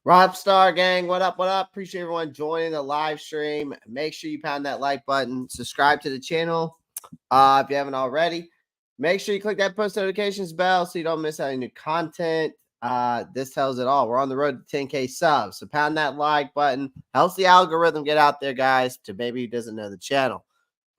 Ropp Star Gang, what up? What up? Appreciate everyone joining the live stream. Make sure you pound that like button. Subscribe to the channel if you haven't already. Make sure you click that post notifications bell so you don't miss any new content. This tells it all. We're on the road to 10K subs. So pound that like button. Helps the algorithm get out there, guys, to maybe who doesn't know the channel.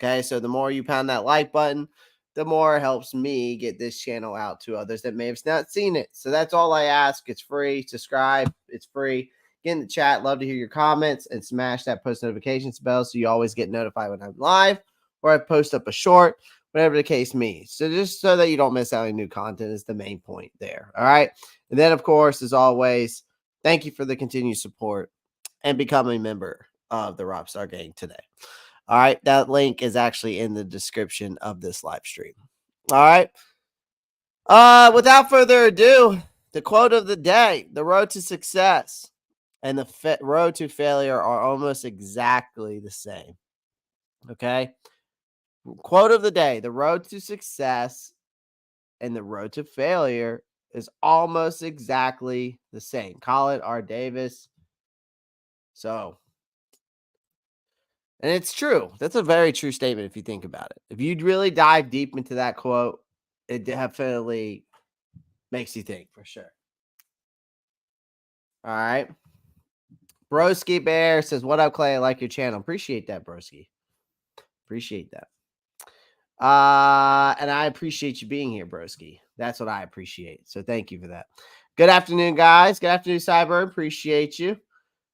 Okay, so the more you pound that like button, the more it helps me get this channel out to others that may have not seen it. So that's all I ask. It's free. Subscribe. It's free. Get in the chat. Love to hear your comments and smash that post notifications bell so you always get notified when I'm live or I post up a short, whatever the case means. So just so that you don't miss out on new content is the main point there. All right. And then, of course, as always, thank you for the continued support and become a member of the Ropp Star Gang today. All right. That link is actually in the description of this live stream. All right. Without further ado, the quote of the day: the road to success and the road to failure are almost exactly the same. Okay. Quote of the day: the road to success and the road to failure is almost exactly the same. Colin R. Davis. So, and it's true. That's a very true statement if you think about it. If you'd really dive deep into that quote, it definitely makes you think for sure. All right. Broski Bear says, "What up, Clay? I like your channel. Appreciate that, Broski. Appreciate that. And I appreciate you being here, Broski. That's what I appreciate. So thank you for that. Good afternoon, guys. Good afternoon, Cyber. Appreciate you.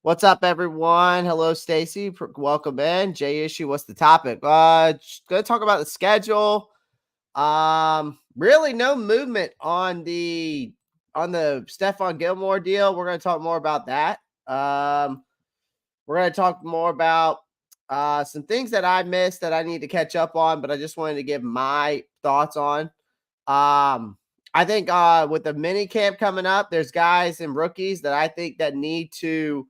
What's up, everyone? Hello, Stacy. Welcome in. J Issue. What's the topic? Gonna talk about the schedule. Really no movement on the Stephon Gilmore deal. We're gonna talk more about that. We're gonna talk more about some things that I missed that I need to catch up on, but I just wanted to give my thoughts on. I think with the mini camp coming up, there's guys and rookies that I think that need to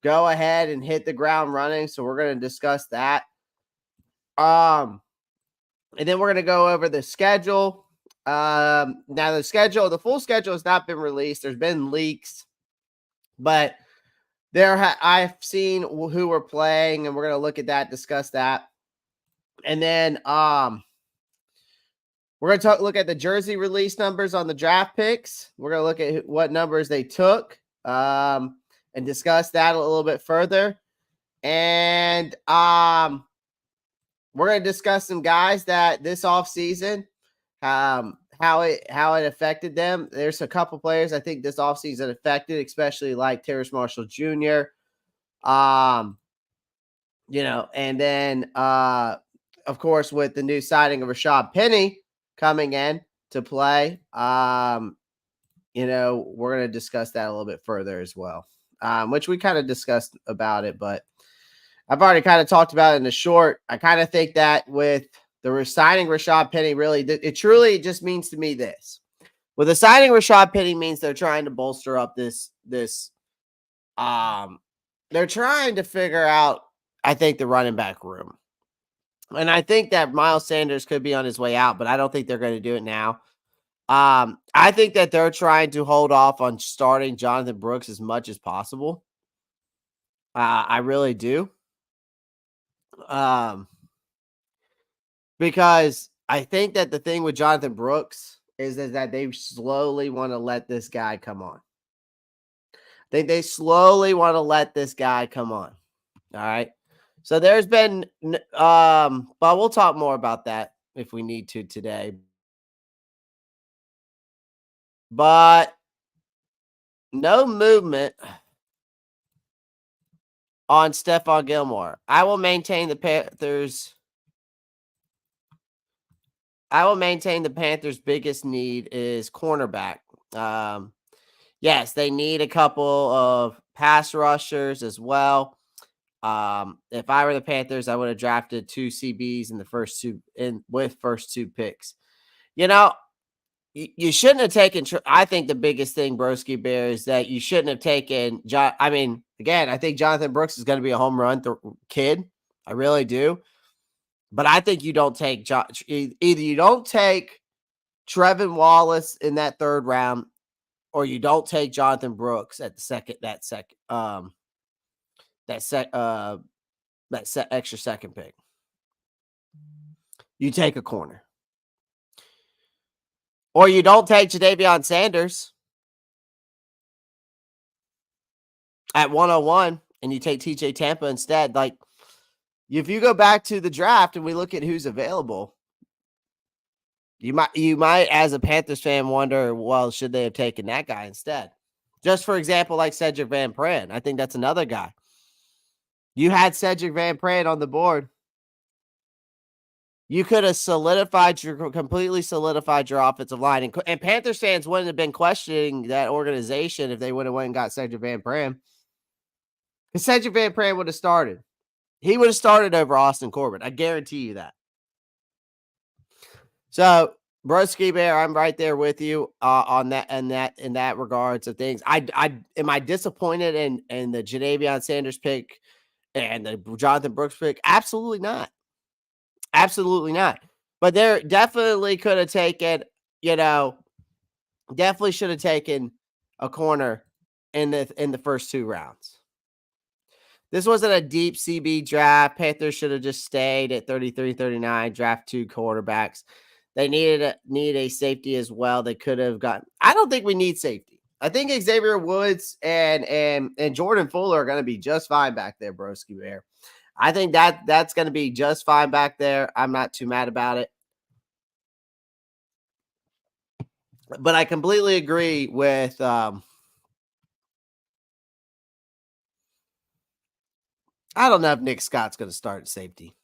go ahead and hit the ground running. So we're going to discuss that. And then we're going to go over the schedule. Now the full schedule has not been released. There's been leaks, but I've seen who we're playing, and we're going to look at that, discuss that. And then we're going to look at the jersey release numbers on the draft picks. We're going to look at what numbers they took and discuss that a little bit further. And we're going to discuss some guys that this offseason, how it affected them. There's a couple players I think this offseason affected, especially like Terrace Marshall Jr. And then of course, with the new signing of Rashad Penny coming in to play, we're going to discuss that a little bit further as well, which we kind of discussed about it, but I've already kind of talked about it in the short. I kind of think that with the signing Rashad Penny, really, it truly just means to me this. With the signing Rashad Penny means they're trying to bolster up this they're trying to figure out, I think, the running back room. And I think that Miles Sanders could be on his way out, but I don't think they're going to do it now. I think that they're trying to hold off on starting Jonathan Brooks as much as possible. I really do. Because I think that the thing with Jonathan Brooks is that they slowly want to let this guy come on. They slowly want to let this guy come on. All right. So there's been, but we'll talk more about that if we need to today. But no movement on Stephon Gilmore. I will maintain the Panthers' biggest need is cornerback. Yes, they need a couple of pass rushers as well. If I were the Panthers, I would have drafted 2 CBs in the first two picks. You shouldn't have taken. I think the biggest thing, Broski Bear, is that you shouldn't have taken. I think Jonathan Brooks is going to be a home run kid. I really do. But I think you don't take either you don't take Trevin Wallace in that third round, or you don't take Jonathan Brooks at the extra second pick. You take a corner. Or you don't take Jadavion Sanders at 101 and you take TJ Tampa instead. Like, if you go back to the draft and we look at who's available, you might as a Panthers fan wonder, well, should they have taken that guy instead? Just for example, like Cedric Van Pran. I think that's another guy. You had Cedric Van Pran on the board. You could have completely solidified your offensive line. And Panthers fans wouldn't have been questioning that organization if they would have went and got Cedric Van Pran. Because Cedric Van Pran would have started. He would have started over Austin Corbett. I guarantee you that. So, Broski Bear, I'm right there with you on that in that regards of things. Am I disappointed in the Jadavion Sanders pick and the Jonathan Brooks pick? Absolutely not. Absolutely not. But there definitely could have taken, definitely should have taken a corner in the first 2 rounds. This wasn't a deep CB draft. Panthers should have just stayed at 33, 39, draft 2 quarterbacks. They need a safety as well. They could have gotten. I don't think we need safety. I think Xavier Woods and Jordan Fuller are going to be just fine back there, Broski Bear. I think that's going to be just fine back there. I'm not too mad about it. But I completely agree with I don't know if Nick Scott's going to start at safety.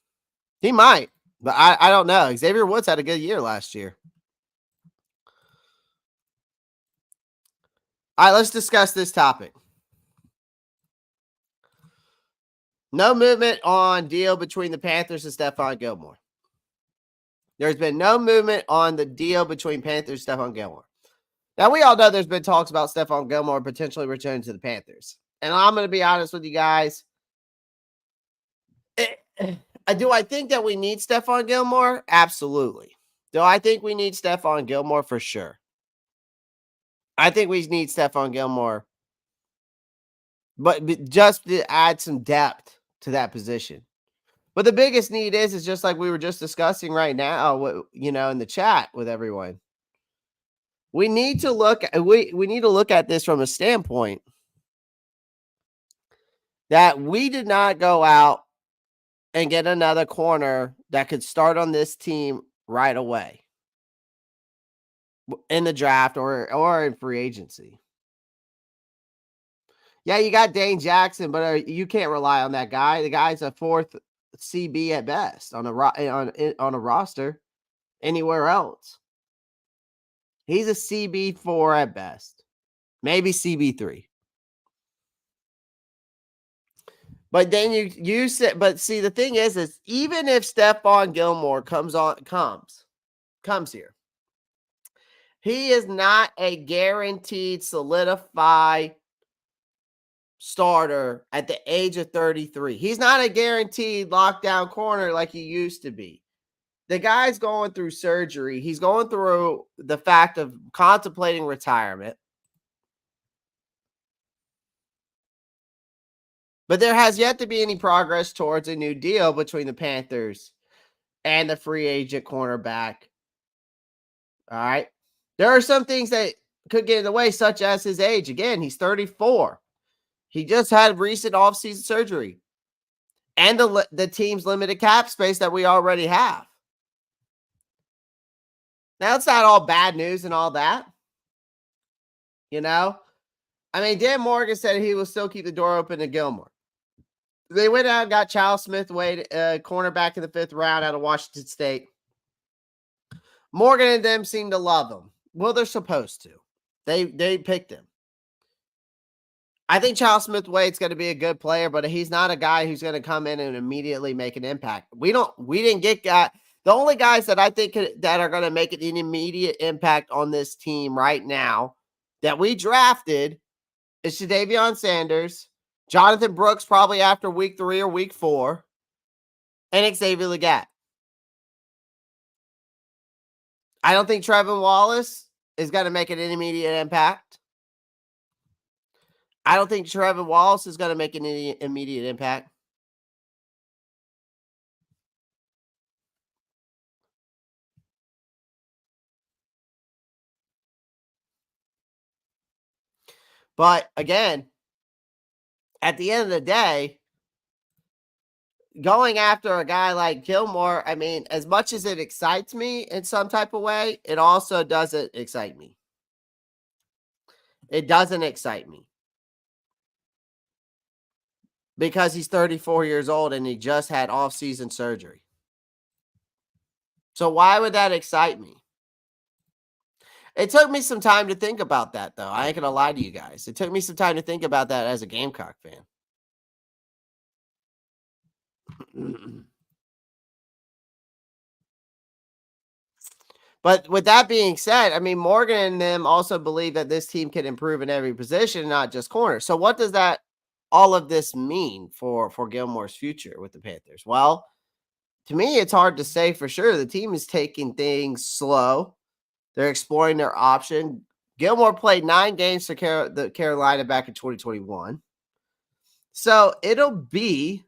He might, but I don't know. Xavier Woods had a good year last year. All right, let's discuss this topic. No movement on deal between the Panthers and Stephon Gilmore. There's been no movement on the deal between Panthers and Stephon Gilmore. Now, we all know there's been talks about Stephon Gilmore potentially returning to the Panthers. And I'm going to be honest with you guys. Do I think that we need Stephon Gilmore? Absolutely. Do I think we need Stephon Gilmore? For sure. I think we need Stephon Gilmore, but just to add some depth to that position. But the biggest need is just like we were just discussing right now, in the chat with everyone. We need to look at this from a standpoint that we did not go out and get another corner that could start on this team right away in the draft or in free agency. Yeah, you got Dane Jackson, but you can't rely on that guy. The guy's a 4th CB at best on a roster anywhere else. He's a CB4 at best, maybe CB3. But then you said, but see, the thing is even if Stephon Gilmore comes here, he is not a guaranteed solidified starter at the age of 33. He's not a guaranteed lockdown corner like he used to be. The guy's going through surgery. He's going through the fact of contemplating retirement. But there has yet to be any progress towards a new deal between the Panthers and the free agent cornerback. All right. There are some things that could get in the way, such as his age. Again, he's 34. He just had recent offseason surgery and the team's limited cap space that we already have. Now, it's not all bad news and all that. I mean, Dan Morgan said he will still keep the door open to Gilmore. They went out and got Charles Smith-Wade, cornerback in the 5th round out of Washington State. Morgan and them seem to love him. Well, they're supposed to. They picked him. I think Charles Smith-Wade's going to be a good player, but he's not a guy who's going to come in and immediately make an impact. We didn't get the only guys that I think that are going to make an immediate impact on this team right now that we drafted is Jadavion Sanders, Jonathan Brooks probably after week 3 or week 4, and Xavier Leggett. I don't think Trevin Wallace is going to make an immediate impact. I don't think Trevor Wallace is going to make any immediate impact. But again, at the end of the day, going after a guy like Gilmore, I mean, as much as it excites me in some type of way, it also doesn't excite me. It doesn't excite me because he's 34 years old and he just had off-season surgery. So why would that excite me? It took me some time to think about that, though. I ain't gonna lie to you guys. It took me some time to think about that as a Gamecock fan. But with that being said, I mean, Morgan and them also believe that this team can improve in every position, not just corner. So what does that all of this mean for Gilmore's future with the Panthers? Well, to me, it's hard to say for sure. The team is taking things slow. They're exploring their option. Gilmore played 9 games for the Carolina back in 2021. So it'll be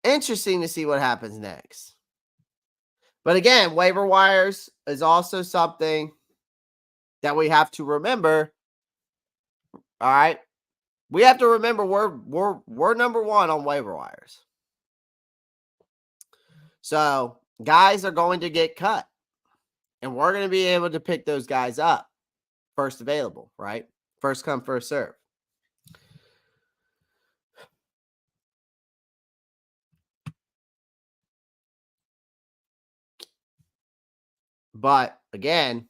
interesting to see what happens next. But again, waiver wires is also something that we have to remember. All right. We have to remember we're number 1 on waiver wires. So guys are going to get cut. And we're going to be able to pick those guys up first available, right? First come, first serve. But again,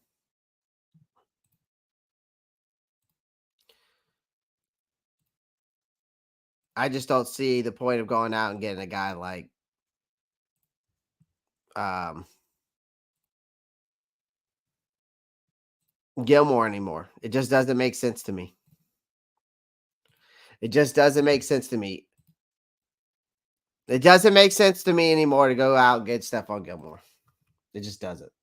I just don't see the point of going out and getting a guy like Gilmore anymore. It just doesn't make sense to me. It just doesn't make sense to me. It doesn't make sense to me anymore to go out and get Stephon Gilmore. It just doesn't.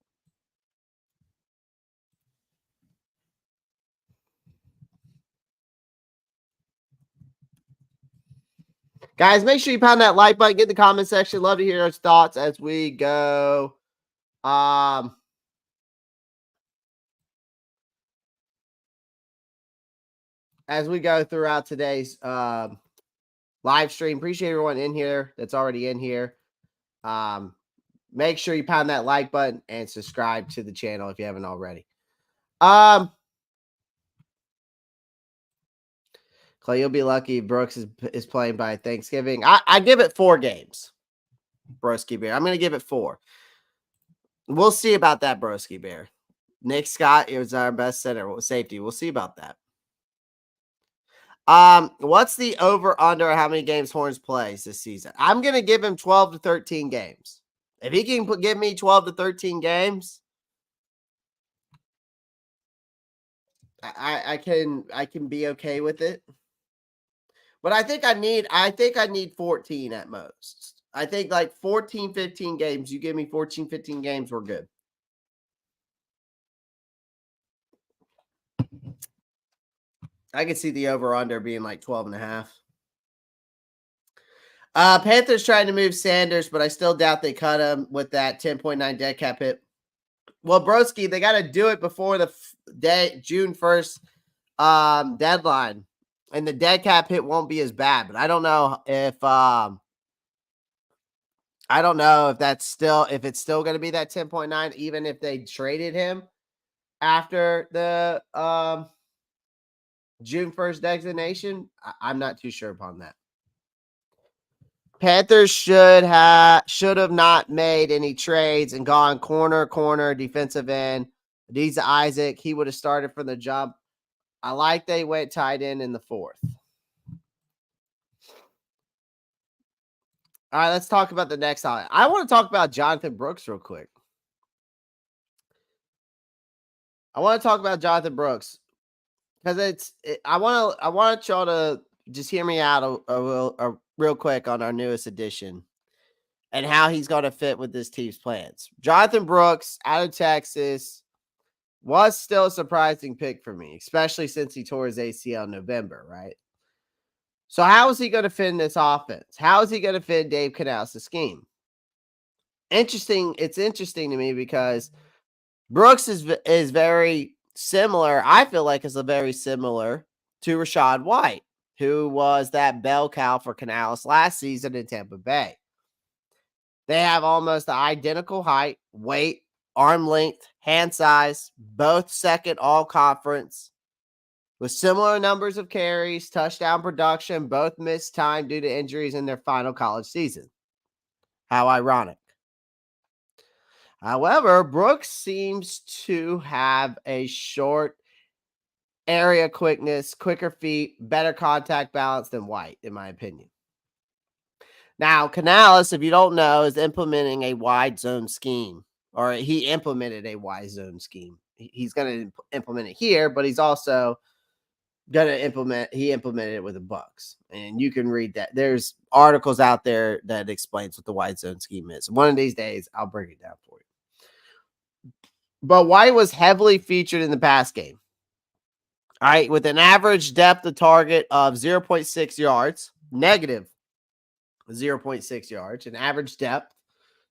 Guys, make sure you pound that like button, get in the comment section. Love to hear your thoughts as we go. As we go throughout today's live stream. Appreciate everyone in here that's already in here. Make sure you pound that like button and subscribe to the channel if you haven't already. Clay, you'll be lucky Brooks is playing by Thanksgiving. I give it 4 games. Broski Bear. I'm going to give it 4. We'll see about that, Broski Bear. Nick Scott is our best center safety. We'll see about that. What's the over under how many games Horns plays this season? I'm going to give him 12 to 13 games. If he can give me 12 to 13 games, I can be okay with it. But I think I need 14 at most. I think like 14, 15 games. You give me 14, 15 games, we're good. I can see the over-under being like 12 and a half. Panthers trying to move Sanders, but I still doubt they cut him with that 10.9 dead cap hit. Well, Broski, they got to do it before the June 1st deadline. And the dead cap hit won't be as bad, but I don't know if if it's still going to be that 10.9, even if they traded him after the June 1st designation. I'm not too sure upon that. Panthers should have not made any trades and gone corner, defensive end. Adiza Isaac, he would have started from the jump. I like they went tight end in the 4th. All right, let's talk about the next highlight. I want to talk about Jonathan Brooks real quick. I want to talk about Jonathan Brooks because I want y'all to just hear me out a real quick on our newest edition and how he's going to fit with this team's plans. Jonathan Brooks out of Texas. was still a surprising pick for me, especially since he tore his ACL in November, right? So how is he going to fit in this offense? How is he going to fit Dave Canales' scheme? Interesting. It's interesting to me because Brooks is very similar. I feel like is a very similar to Rachaad White, who was that bell cow for Canales last season in Tampa Bay. They have almost the identical height, weight, arm length, hand size, both second all conference, with similar numbers of carries, touchdown production, both missed time due to injuries in their final college season. How ironic. However, Brooks seems to have a short area quickness, quicker feet, better contact balance than White, in my opinion. Now, Canales, if you don't know, is implementing a wide zone scheme, or he implemented a wide zone scheme. He's going to implement it here, but he's also going to implemented it with the Bucks. And you can read that. There's articles out there that explains what the wide zone scheme is. One of these days, I'll break it down for you. But White was heavily featured in the pass game. All right, with an average depth of target of 0.6 yards, negative 0.6 yards, an average depth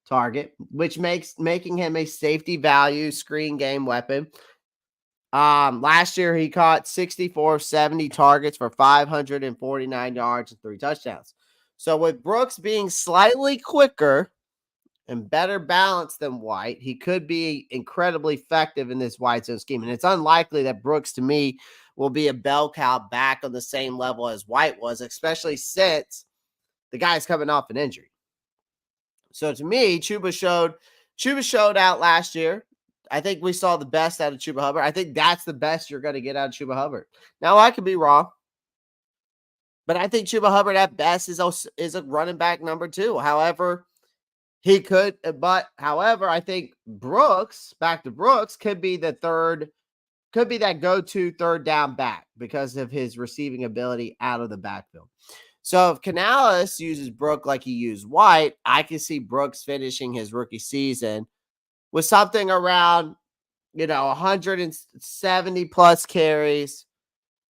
target, which making him a safety value screen game weapon. Last year he caught 64 of 70 targets for 549 yards and 3 touchdowns. So with Brooks being slightly quicker and better balanced than White, he could be incredibly effective in this wide zone scheme. And it's unlikely that Brooks, to me, will be a bell cow back on the same level as White was, especially since the guy's coming off an injury. So to me, Chuba showed out last year. I think we saw the best out of Chuba Hubbard. I think that's the best you're going to get out of Chuba Hubbard. Now, I could be wrong, but I think Chuba Hubbard at best is a running back number 2. However, I think Brooks, back to Brooks, could be that go-to third down back because of his receiving ability out of the backfield. So if Canales uses Brooks like he used White, I can see Brooks finishing his rookie season with something around, 170 plus carries,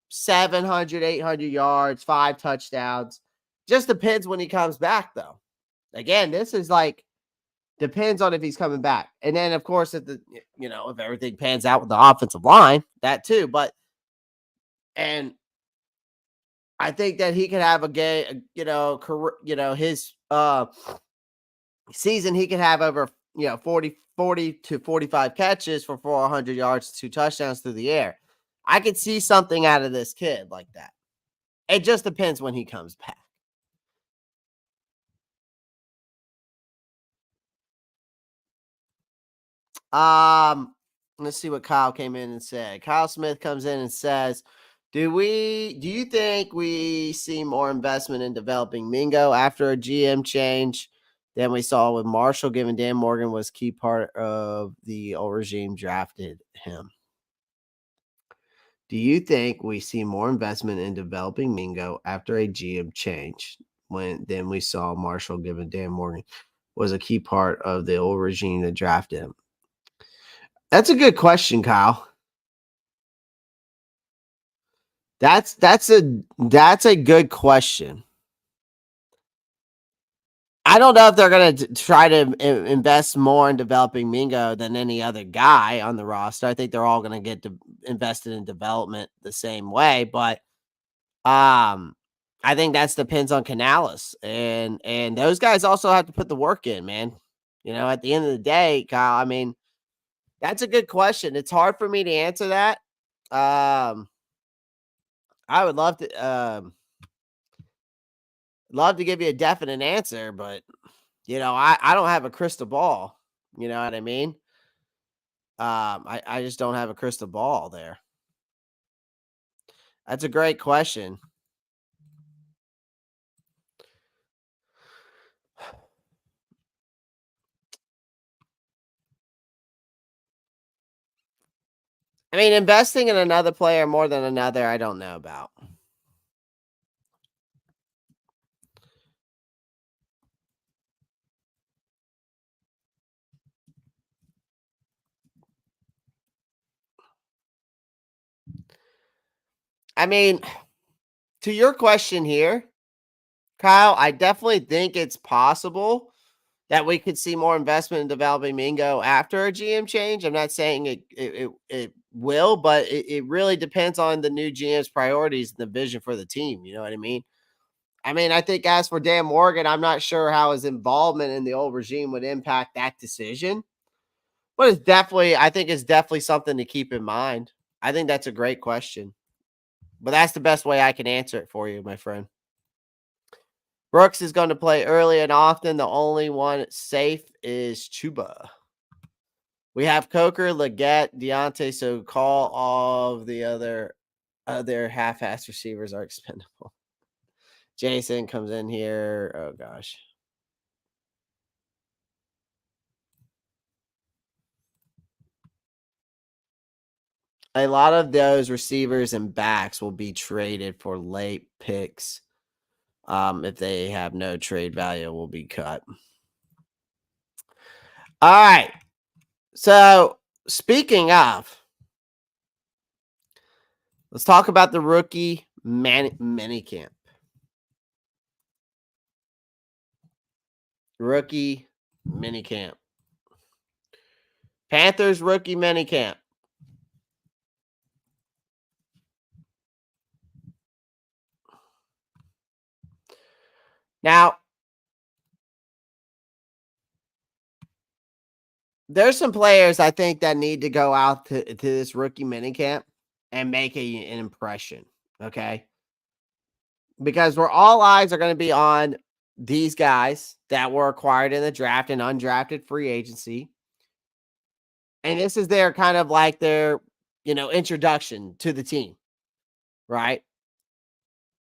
700, 800 yards, 5 touchdowns. Just depends when he comes back, though. Again, this is depends on if he's coming back. And then, of course, if everything pans out with the offensive line, that too. And I think that he could have a game, his season, he could have over, 40 to 45 catches for 400 yards, 2 touchdowns through the air. I could see something out of this kid like that. It just depends when he comes back. Let's see what Kyle came in and said. Kyle Smith comes in and says, do you think we see more investment in developing Mingo after a GM change than we saw with Marshall, given Dan Morgan was key part of the old regime drafted him? Do you think we see more investment in developing Mingo after a GM change than we saw Marshall, given Dan Morgan was a key part of the old regime that drafted him? That's a good question, Kyle. That's a good question. I don't know if they're going to try to invest more in developing Mingo than any other guy on the roster. I think they're all going to get invested in development the same way, but I think that depends on Canales, and those guys also have to put the work in, man. At the end of the day, Kyle, I mean, that's a good question. It's hard for me to answer that. I would love to give you a definite answer, but I don't have a crystal ball. You know what I mean? I just don't have a crystal ball there. That's a great question. I mean, investing in another player more than another, I don't know about. I mean, to your question here, Kyle, I definitely think it's possible that we could see more investment in developing Mingo after a GM change. I'm not saying it will, but it really depends on the new GM's priorities and the vision for the team. You know what I mean? I think as for Dan Morgan, I'm not sure how his involvement in the old regime would impact that decision. But I think it's definitely something to keep in mind. I think that's a great question. But that's the best way I can answer it for you, my friend. Brooks is going to play early and often. The only one safe is Chuba. We have Coker, Leggett, Deontay, so call all of the other half-ass receivers are expendable. Jason comes in here. Oh gosh. A lot of those receivers and backs will be traded for late picks. If they have no trade value, will be cut. All right. So speaking of, let's talk about the rookie mini camp. Rookie mini camp. Panthers rookie mini camp. Now, there's some players I think that need to go out to this rookie mini camp and make an impression. Okay. Because where all eyes are going to be on these guys that were acquired in the draft and undrafted free agency. And this is their kind of like their, introduction to the team, right?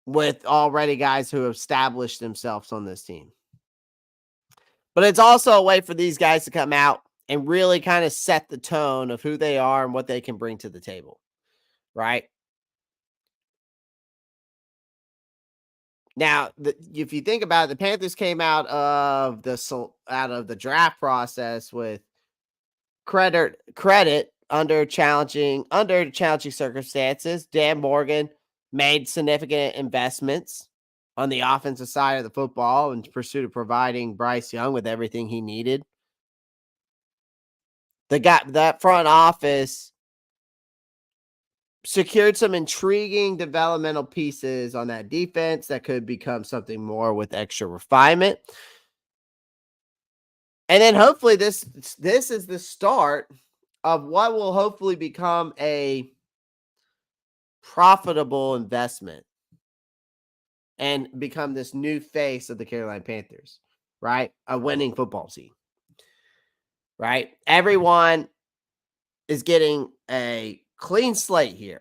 With already guys who have established themselves on this team. But it's also a way for these guys to come out and really kind of set the tone of who they are and what they can bring to the table, right? Now, if you think about it, the Panthers came out of the draft process with credit under challenging circumstances. Dan Morgan made significant investments on the offensive side of the football in pursuit of providing Bryce Young with everything he needed. That front office secured some intriguing developmental pieces on that defense that could become something more with extra refinement. And then hopefully this is the start of what will hopefully become a profitable investment and become this new face of the Carolina Panthers, right? A winning football team, right? Everyone is getting a clean slate here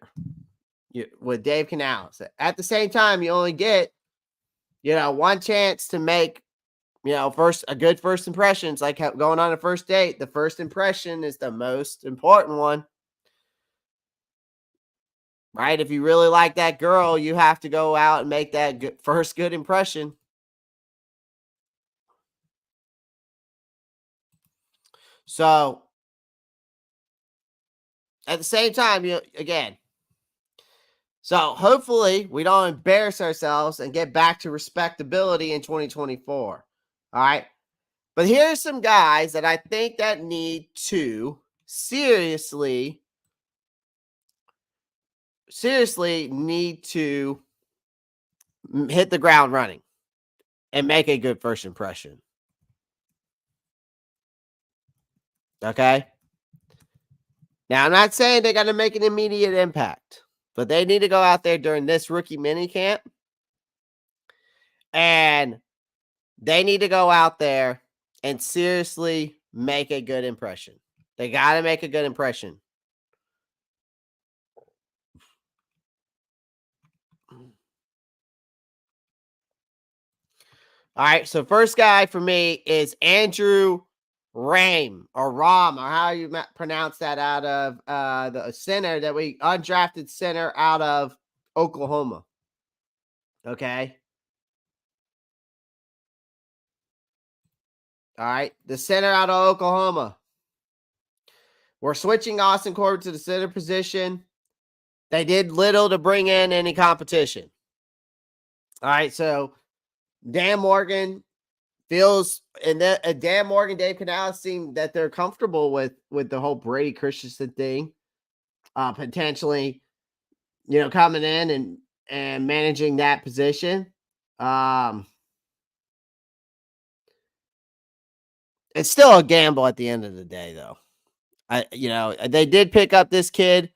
with Dave Canales. At the same time, you only get, one chance to make, a good first impression. It's like going on a first date. The first impression is the most important one. Right? If you really like that girl, you have to go out and make that first good impression. So, at the same time, so hopefully we don't embarrass ourselves and get back to respectability in 2024. All right. But here's some guys that I think that need to seriously need to hit the ground running and make a good first impression. Okay? Now, I'm not saying they're going to make an immediate impact, but they need to go out there during this rookie mini camp and they need to go out there and seriously make a good impression. They got to make a good impression. All right, so first guy for me is Andrew Ram or how you pronounce that, out of the center that we undrafted center out of Oklahoma. Okay. All right, the center out of Oklahoma. We're switching Austin Corbett to the center position. They did little to bring in any competition. All right, so Dan Morgan feels, and that Dan Morgan, Dave Canales seem that they're comfortable with the whole Brady Christensen thing, potentially, coming in and managing that position. It's still a gamble at the end of the day, though. They did pick up this kid,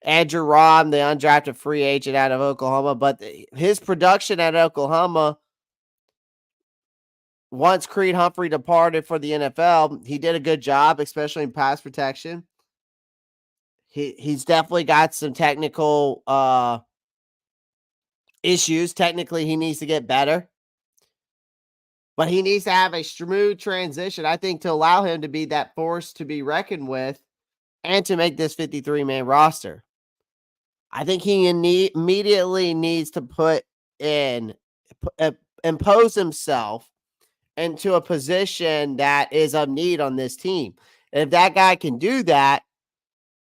Andrew Robb, the undrafted free agent out of Oklahoma, but his production at Oklahoma, once Creed Humphrey departed for the NFL, he did a good job, especially in pass protection. He's definitely got some technical issues. Technically, he needs to get better. But he needs to have a smooth transition, I think, to allow him to be that force to be reckoned with and to make this 53-man roster. I think he immediately needs to impose himself into a position that is of need on this team. And if that guy can do that,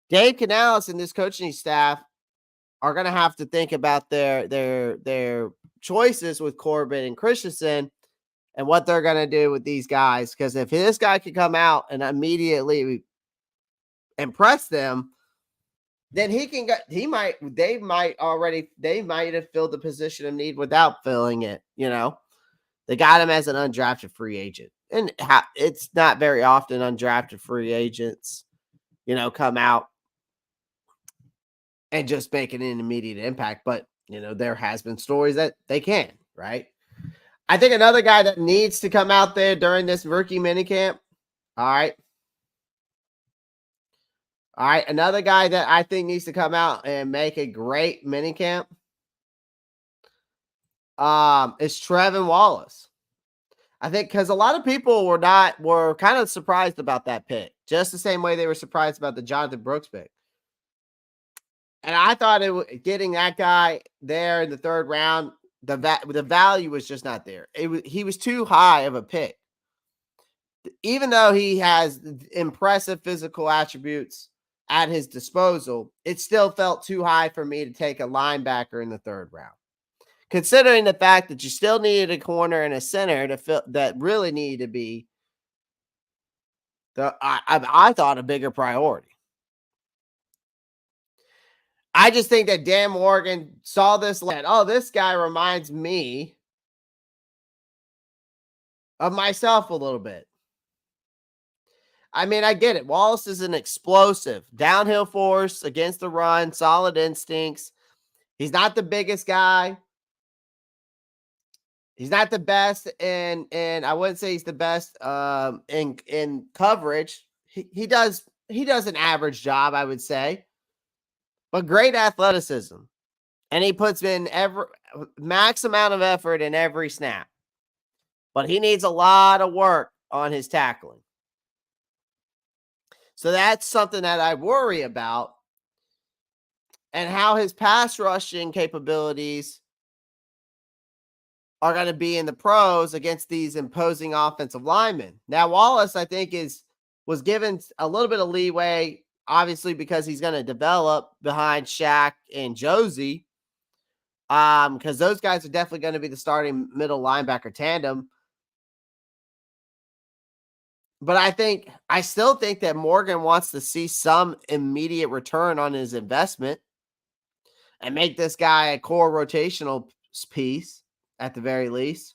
Dave Canales and this coaching staff are going to have to think about their choices with Corbin and Christensen and what they're going to do with these guys. Because if this guy can come out and immediately impress them, then they might have filled the position of need without filling it. They got him as an undrafted free agent, and it's not very often undrafted free agents, come out and just make an immediate impact. But there has been stories that they can, right? I think another guy that needs to come out there during this rookie minicamp. All right. Another guy that I think needs to come out and make a great minicamp is Trevin Wallace. I think because a lot of people were kind of surprised about that pick, just the same way they were surprised about the Jonathan Brooks pick. And I thought getting that guy there in the third round, the value was just not there. He was too high of a pick. Even though he has impressive physical attributes at his disposal, it still felt too high for me to take a linebacker in the third round. Considering the fact that you still needed a corner and a center to fill that really needed to be I thought a bigger priority. I just think that Dan Morgan saw this and said, oh, this guy reminds me of myself a little bit. I mean, I get it. Wallace is an explosive downhill force against the run, solid instincts. He's not the biggest guy. He's not the best, and I wouldn't say he's the best in coverage. He does an average job, I would say, but great athleticism, and he puts in every max amount of effort in every snap. But he needs a lot of work on his tackling. So that's something that I worry about, and how his pass rushing capabilities are going to be in the pros against these imposing offensive linemen. Now, Wallace, I think, was given a little bit of leeway, obviously, because he's going to develop behind Shaq and Josie, because those guys are definitely going to be the starting middle linebacker tandem. But I still think that Morgan wants to see some immediate return on his investment and make this guy a core rotational piece at the very least.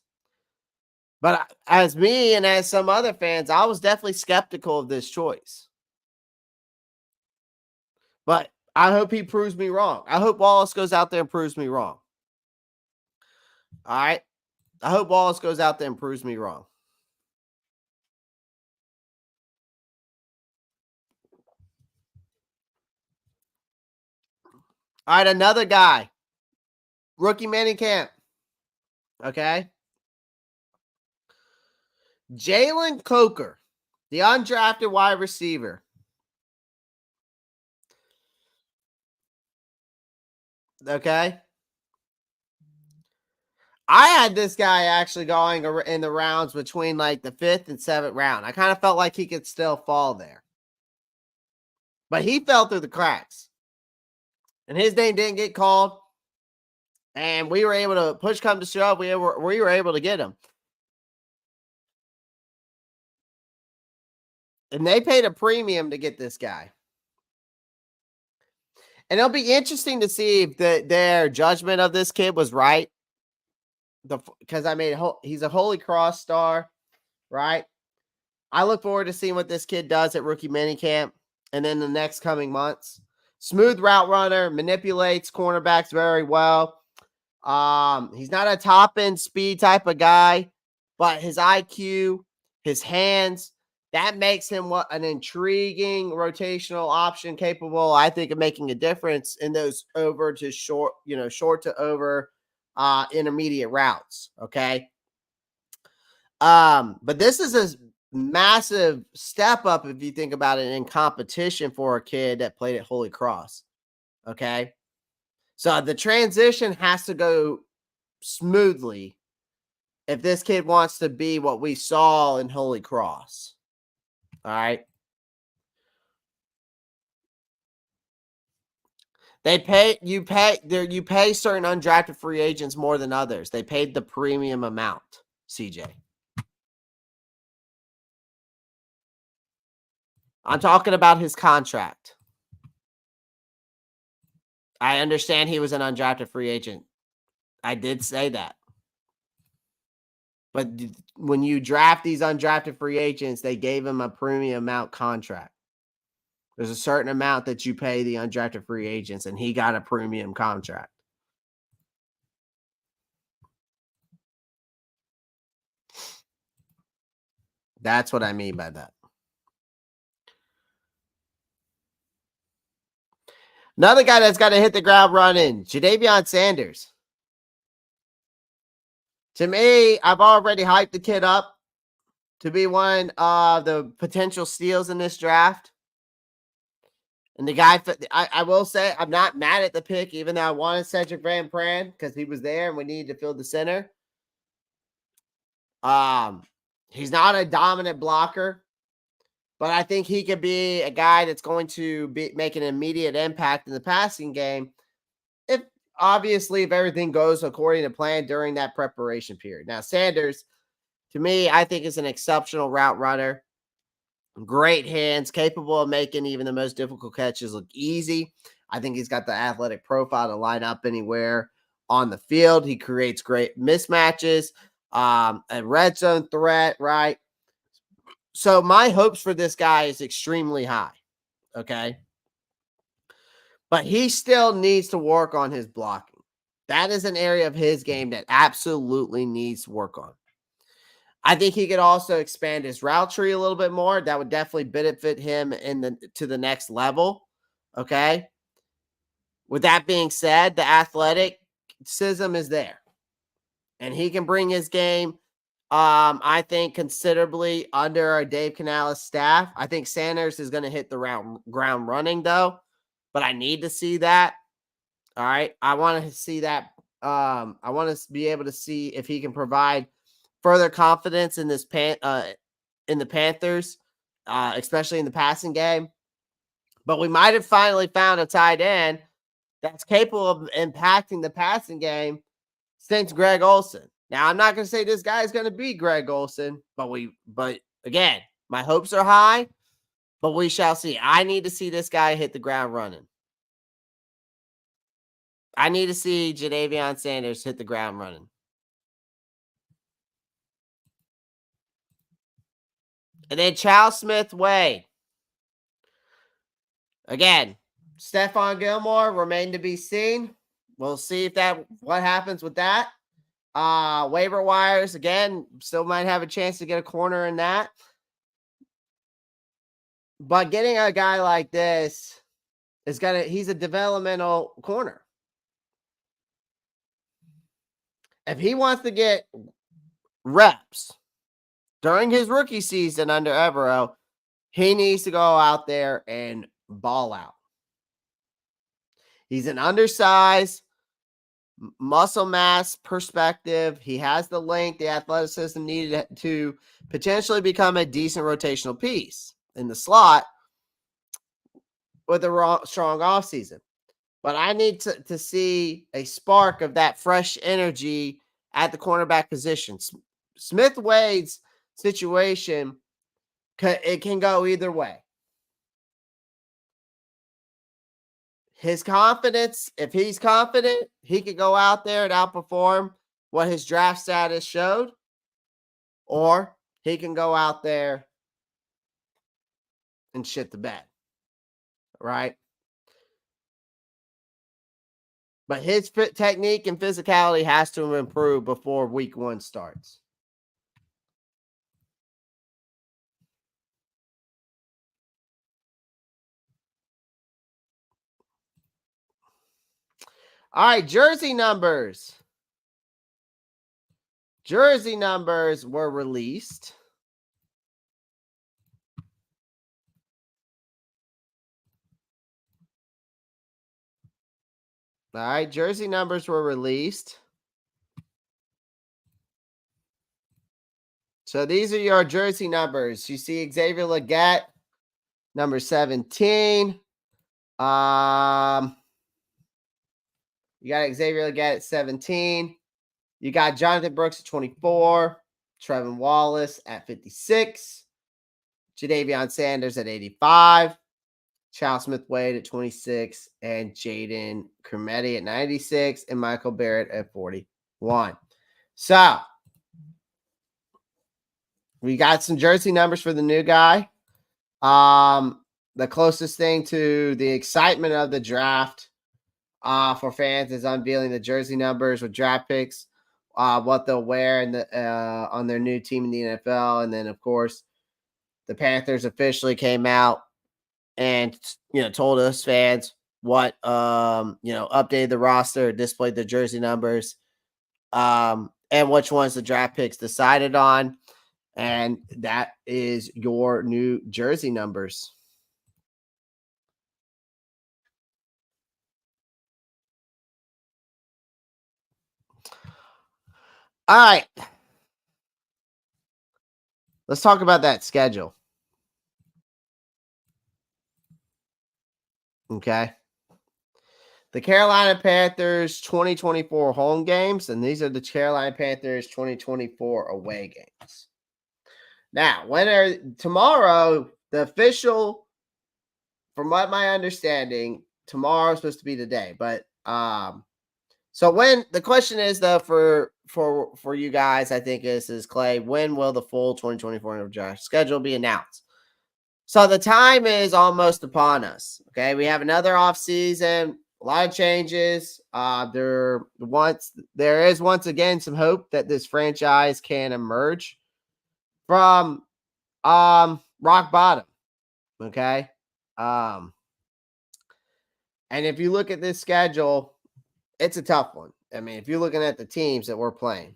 But as me and as some other fans, I was definitely skeptical of this choice. But I hope he proves me wrong. I hope Wallace goes out there and proves me wrong. All right. I hope Wallace goes out there and proves me wrong. All right, another guy. Rookie minicamp. Okay. Jalen Coker, the undrafted wide receiver. Okay. I had this guy actually going in the rounds between like the 5th and 7th round. I kind of felt like he could still fall there. But he fell through the cracks. and his name didn't get called. And we were able to push come to shove. We were able to get him. And they paid a premium to get this guy. And it'll be interesting to see if their judgment of this kid was right. Because I mean, he's a Holy Cross star, right? I look forward to seeing what this kid does at rookie minicamp and then the next coming months. Smooth route runner, manipulates cornerbacks very well. He's not a top end speed type of guy, but his IQ, his hands, that makes him an intriguing rotational option, capable, I think, of making a difference in those over to short, short to over intermediate routes. Okay. But this is a massive step up if you think about it in competition for a kid that played at Holy Cross. Okay. So the transition has to go smoothly if this kid wants to be what we saw in Holy Cross. All right. You pay certain undrafted free agents more than others. They paid the premium amount, CJ. I'm talking about his contract. I understand he was an undrafted free agent. I did say that. But when you draft these undrafted free agents, they gave him a premium amount contract. There's a certain amount that you pay the undrafted free agents, and he got a premium contract. That's what I mean by that. Another guy that's got to hit the ground running, Jadavion Sanders. To me, I've already hyped the kid up to be one of the potential steals in this draft. And the guy, I will say, I'm not mad at the pick, even though I wanted Cedric Van Pran because he was there and we needed to fill the center. He's not a dominant blocker, but I think he could be a guy that's going to make an immediate impact in the passing game. If everything goes according to plan during that preparation period. Now, Sanders, to me, I think is an exceptional route runner. Great hands, capable of making even the most difficult catches look easy. I think he's got the athletic profile to line up anywhere on the field. He creates great mismatches, a red zone threat, right? So my hopes for this guy is extremely high, okay? But he still needs to work on his blocking. That is an area of his game that absolutely needs to work on. I think he could also expand his route tree a little bit more. That would definitely benefit him to the next level. Okay. With that being said, the athleticism is there. And he can bring his game, I think, considerably under our Dave Canales staff. I think Sanders is going to hit the ground running, though. But I need to see that. All right. I want to see that. I want to be able to see if he can provide further confidence in this in the Panthers, especially in the passing game. But we might have finally found a tight end that's capable of impacting the passing game since Greg Olsen. Now, I'm not going to say this guy is going to be Greg Olsen, but again, my hopes are high, but we shall see. I need to see this guy hit the ground running. I need to see Jadavion Sanders hit the ground running. And then Charles Smith-Way. Again, Stephon Gilmore remain to be seen. We'll see what happens with that. Waiver wires, again, still might have a chance to get a corner in that. But getting a guy like this he's a developmental corner. If he wants to get reps during his rookie season under Evero, he needs to go out there and ball out. He's an undersized, muscle mass perspective. He has the length, the athleticism needed to potentially become a decent rotational piece in the slot with a strong offseason. But I need to see a spark of that fresh energy at the cornerback position. Smith Wade's situation, it can go either way. His confidence, if he's confident, he could go out there and outperform what his draft status showed, or he can go out there and shit the bed, right? But his technique and physicality has to improve before week 1 starts. All right, jersey numbers. Jersey numbers were released. All right, jersey numbers were released. So these are your jersey numbers. You see Xavier Legette, number 17. You got Xavier Legette at 17. You got Jonathan Brooks at 24. Trevin Wallace at 56. Jadavion Sanders at 85. Charles Smith Wade at 26. And Jaden Crometti at 96. And Michael Barrett at 41. So we got some jersey numbers for the new guy. The closest thing to the excitement of the draft for fans is unveiling the jersey numbers with draft picks, what they'll wear in the on their new team in the NFL. And then, of course, the Panthers officially came out and, told us fans what, updated the roster, displayed the jersey numbers, and which ones the draft picks decided on. And that is your new jersey numbers. All right. Let's talk about that schedule. Okay. The Carolina Panthers 2024 home games, and these are the Carolina Panthers 2024 away games. Now, tomorrow, the official, from what my understanding, tomorrow is supposed to be the day. But so when the question is though for you guys, I think is Clay, when will the full 2024 draft schedule be announced? So the time is almost upon us. Okay, we have another off season, a lot of changes. There is once again some hope that this franchise can emerge from rock bottom. Okay. And if you look at this schedule, it's a tough one. I mean, if you're looking at the teams that we're playing,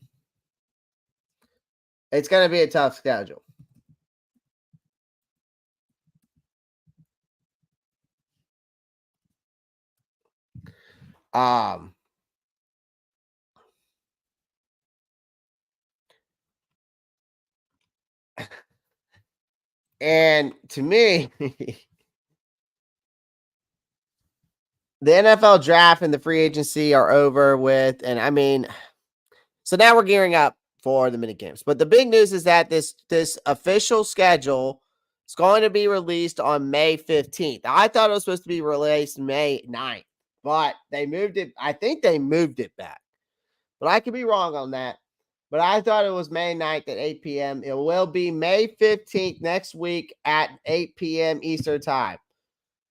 it's going to be a tough schedule. And to me, the NFL draft and the free agency are over with. And I mean, so now we're gearing up for the mini games. But the big news is that this official schedule is going to be released on May 15th. I thought it was supposed to be released May 9th, but they moved it. I think they moved it back, but I could be wrong on that. But I thought it was May 9th at 8 p.m. It will be May 15th next week at 8 p.m. Eastern time.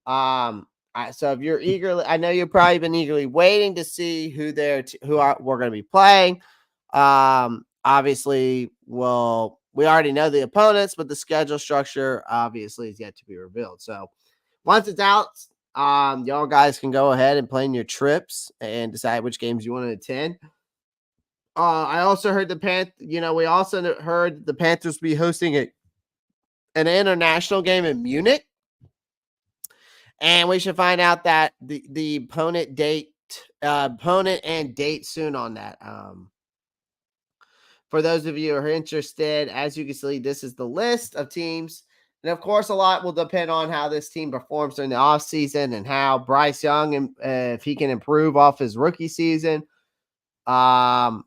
So if you're eagerly, I know you've probably been eagerly waiting to see who we're going to be playing. Obviously, well, we already know the opponents, but the schedule structure obviously is yet to be revealed. So once it's out, y'all guys can go ahead and plan your trips and decide which games you want to attend. I also heard we also heard the Panthers be hosting an international game in Munich. And we should find out that the opponent and date soon on that. For those of you who are interested, as you can see, this is the list of teams And of course, a lot will depend on how this team performs during the offseason and how Bryce Young, if he can improve off his rookie season. But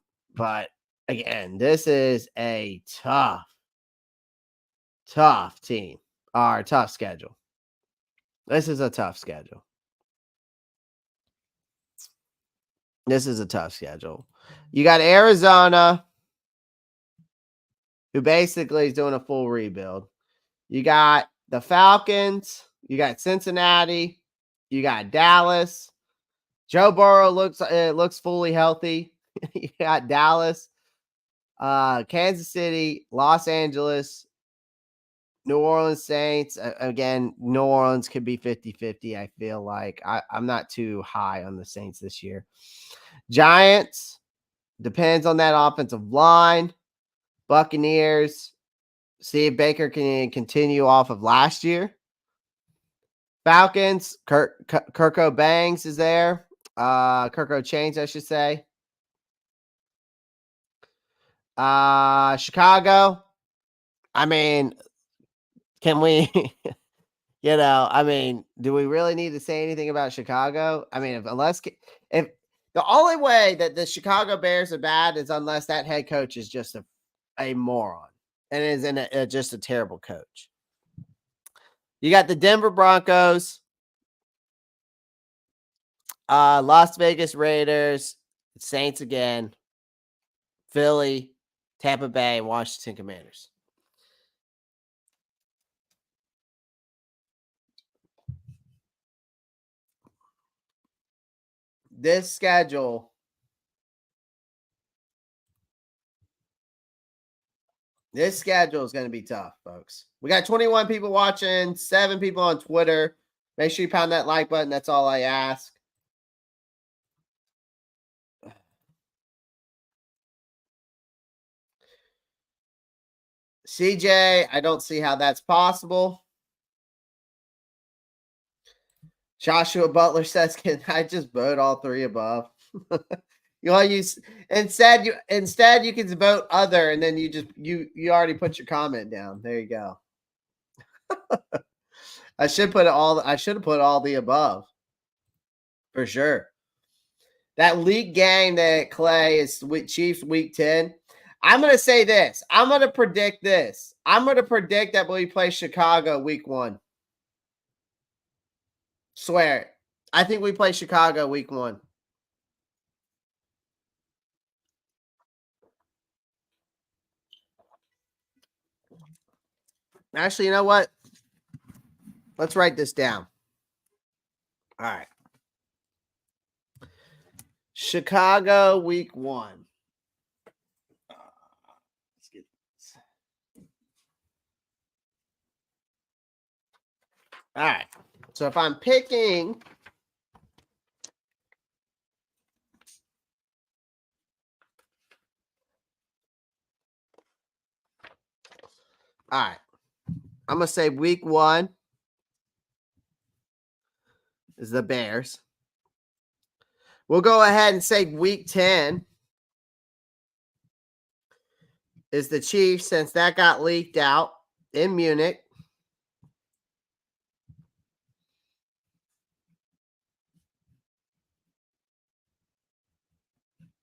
again, this is a tough team or tough schedule. This is a tough schedule. This is a tough schedule. You got Arizona, who basically is doing a full rebuild. You got the Falcons. You got Cincinnati. You got Dallas. Joe Burrow looks fully healthy. You got Dallas, Kansas City, Los Angeles, New Orleans Saints. Again, New Orleans could be 50-50, I feel like. I'm not too high on the Saints this year. Giants, depends on that offensive line. Buccaneers, see if Baker can continue off of last year. Falcons, Kirko Bangs is there. Kirko Chains, I should say. Chicago. I mean, can we, do we really need to say anything about Chicago? I mean, if the only way that the Chicago Bears are bad is unless that head coach is just a moron and is just a terrible coach. You got the Denver Broncos, Las Vegas Raiders, Saints again, Philly, Tampa Bay, Washington Commanders. This schedule is going to be tough, folks. We got 21 people watching, 7 people on Twitter. Make sure you pound that like button. That's all I ask. CJ, I don't see how that's possible. Joshua Butler says, "Can I just vote all 3 above?" You want to use instead you can vote other, and then you already put your comment down. There you go. I should have put all the above for sure. That league game that Clay is with Chiefs week 10. I'm going to say this. I'm going to predict this. I'm going to predict that we play Chicago week 1. Swear it. I think we play Chicago week 1. Actually, you know what? Let's write this down. All right. Chicago week 1. Let's get this. All right. So if I'm picking all right. I'm going to say week 1 is the Bears. We'll go ahead and say week 10 is the Chiefs, since that got leaked out in Munich.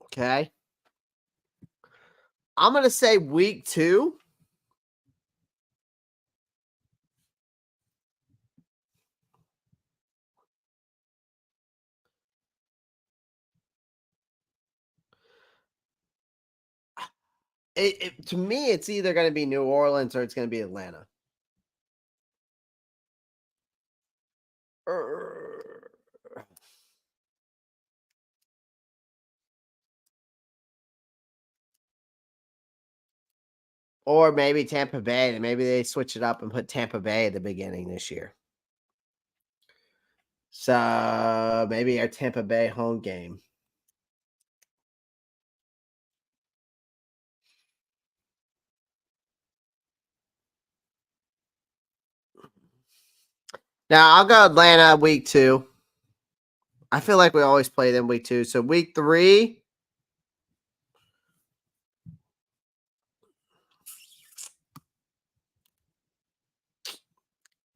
Okay. I'm going to say week 2. To me, it's either going to be New Orleans or it's going to be Atlanta. Or maybe Tampa Bay, and maybe they switch it up and put Tampa Bay at the beginning this year. So maybe our Tampa Bay home game. Now I'll go Atlanta week 2. I feel like we always play them week 2. So week 3.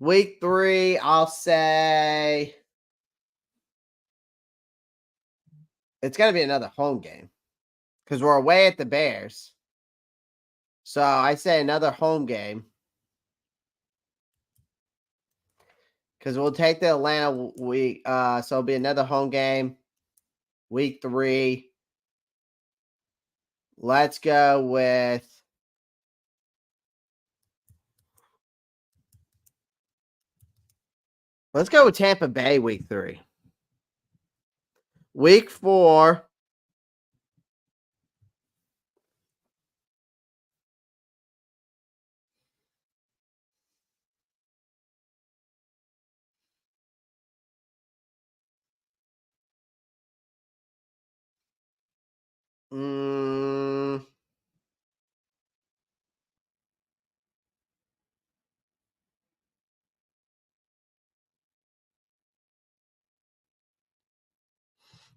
Week 3, I'll say it's going to be another home game because we're away at the Bears. So I say another home game because we'll take the Atlanta week. So it'll be another home game, week 3. Let's go with Tampa Bay week 3. Week 4.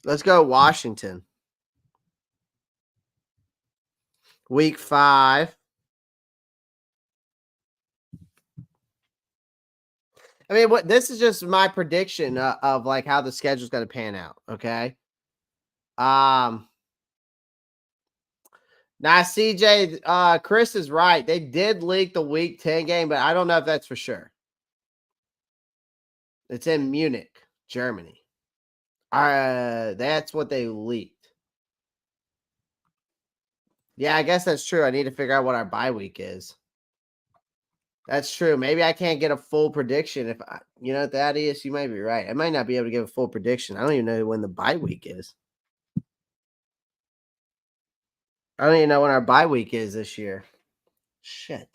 Let's go Washington. Week 5. I mean, this is just my prediction of like how the schedule is going to pan out. Okay. Now CJ, Chris is right. They did leak the week 10 game, but I don't know if that's for sure. It's in Munich, Germany. That's what they leaked. Yeah, I guess that's true. I need to figure out what our bye week is. That's true. Maybe I can't get a full prediction. If you know, Thaddeus, you might be right. I might not be able to give a full prediction. I don't even know when the bye week is. I don't even know when our bye week is this year. Shit.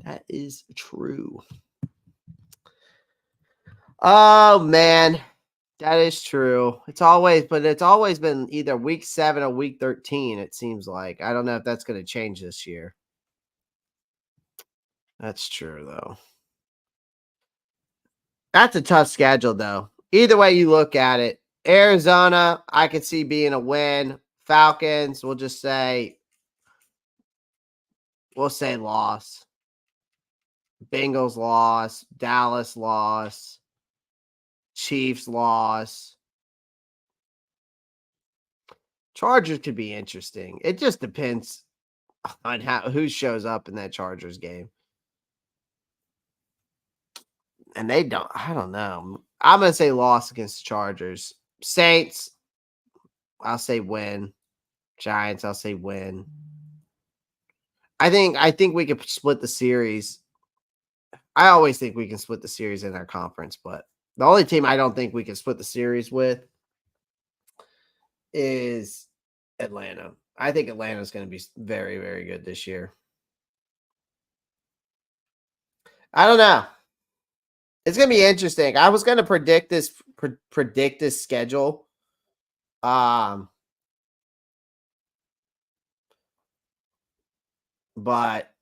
That is true. Oh man, that is true. It's always been either week 7 or week 13. It seems like I don't know if that's going to change this year. That's true though. That's a tough schedule though. Either way you look at it, Arizona, I could see being a win. Falcons, we'll say loss. Bengals loss. Dallas loss. Chiefs loss. Chargers could be interesting. It just depends on who shows up in that Chargers game. And I don't know. I'm going to say loss against the Chargers. Saints, I'll say win. Giants, I'll say win. I think we could split the series. I always think we can split the series in our conference, but the only team I don't think we can split the series with is Atlanta. I think Atlanta's going to be very, very good this year. I don't know. It's going to be interesting. I was going to predict this schedule. But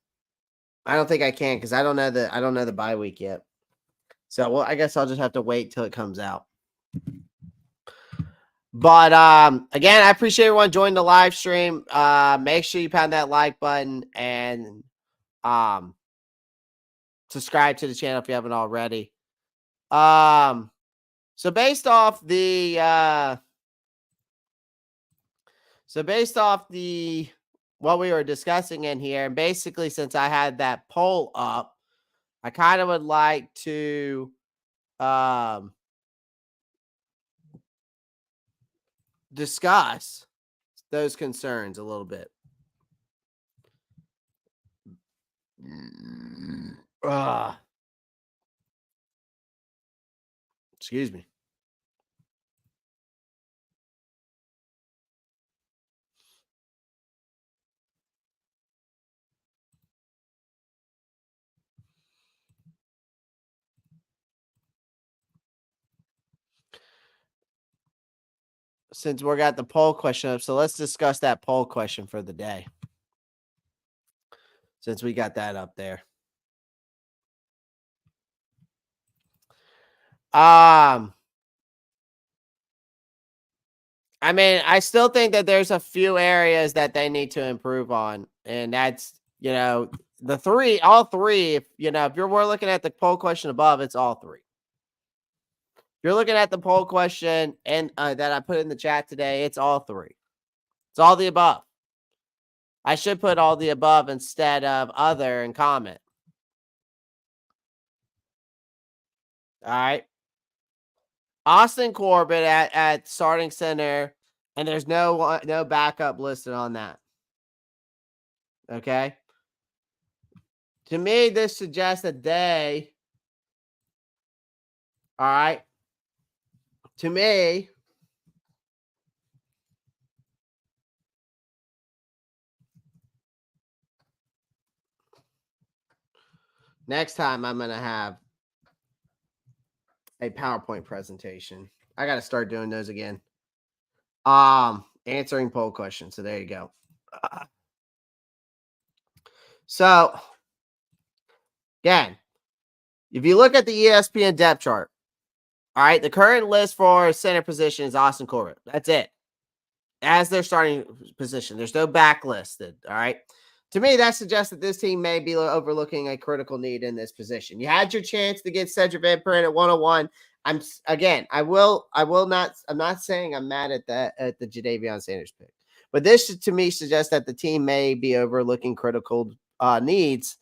I don't think I can because I don't know the bye week yet. So well, I guess I'll just have to wait till it comes out. But again, I appreciate everyone joining the live stream. Make sure you pound that like button and subscribe to the channel if you haven't already. So based off the what we were discussing in here, and basically since I had that poll up, I kind of would like to discuss those concerns a little bit. Excuse me. Since we got the poll question up, so let's discuss that poll question for the day. Since we got that up there. I mean, I still think that there's a few areas that they need to improve on, and that's, all three, if we're looking at the poll question above, it's all three. If you're looking at the poll question and that I put in the chat today, it's all three. It's all the above. I should put all the above instead of other and comment. All right. Austin Corbett at starting center, and there's no backup listed on that. Okay. To me, this suggests that they, all right. To me, next time I'm going to have a PowerPoint presentation. I got to start doing those again. Answering poll questions. So there you go. So again, if you look at the ESPN depth chart, all right, the current list for center position is Austin Corbett. That's it. As their starting position, there's no backlisted. All right. To me, that suggests that this team may be overlooking a critical need in this position. You had your chance to get Cedric Van Peren at 101. I'm not saying I'm mad at the Jadavion Sanders pick, but this to me suggests that the team may be overlooking critical needs,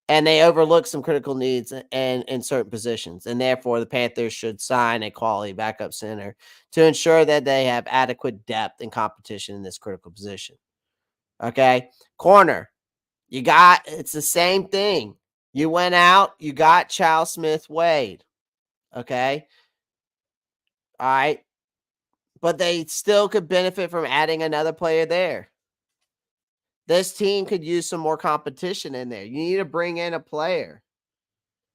and they overlook some critical needs in certain positions, and therefore the Panthers should sign a quality backup center to ensure that they have adequate depth and competition in this critical position. Okay, corner, it's the same thing. You went out, you got Charles Smith-Wade. Okay. All right. But they still could benefit from adding another player there. This team could use some more competition in there. You need to bring in a player.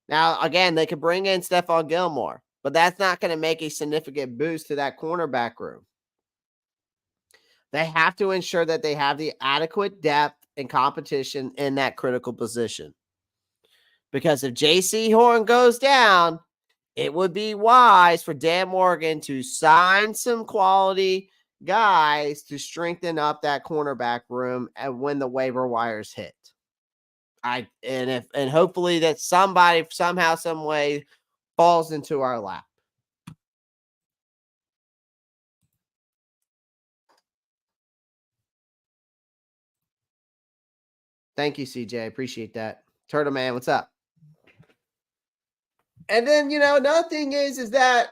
Now, again, they could bring in Stephon Gilmore, but that's not going to make a significant boost to that cornerback room. They have to ensure that they have the adequate depth and competition in that critical position. Because if J.C. Horn goes down, it would be wise for Dan Morgan to sign some quality guys to strengthen up that cornerback room and when the waiver wires hit. And hopefully that somebody somehow, some way falls into our lap. Thank you, CJ. I appreciate that. Turtle Man, what's up? And then, another thing is that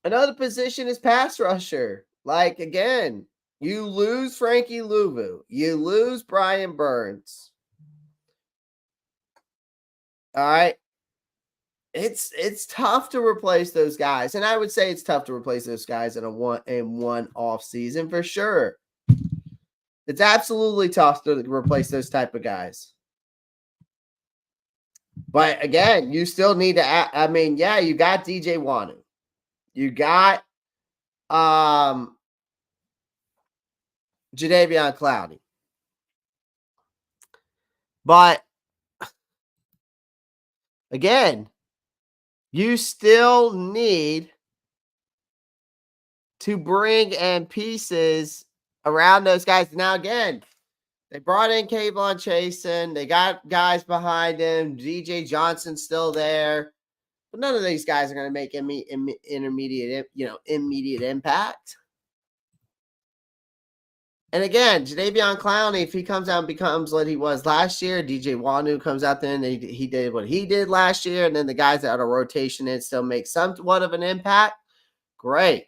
another position is pass rusher. Like, again, you lose Frankie Louvu. You lose Brian Burns. All right. It's tough to replace those guys. And I would say it's tough to replace those guys in one off season for sure. It's absolutely tough to replace those type of guys. But again, you still need to you got DJ Wanu. You got Jadeveon Clowney. But again, you still need to bring in pieces around those guys. Now, again, they brought in Kayvon Chasen. They got guys behind him. DJ Johnson's still there. But none of these guys are going to make immediate impact. And again, Jadeveon Clowney, if he comes out and becomes what he was last year, DJ Wanu comes out there and he did what he did last year, and then the guys that are rotation and still make somewhat of an impact, great.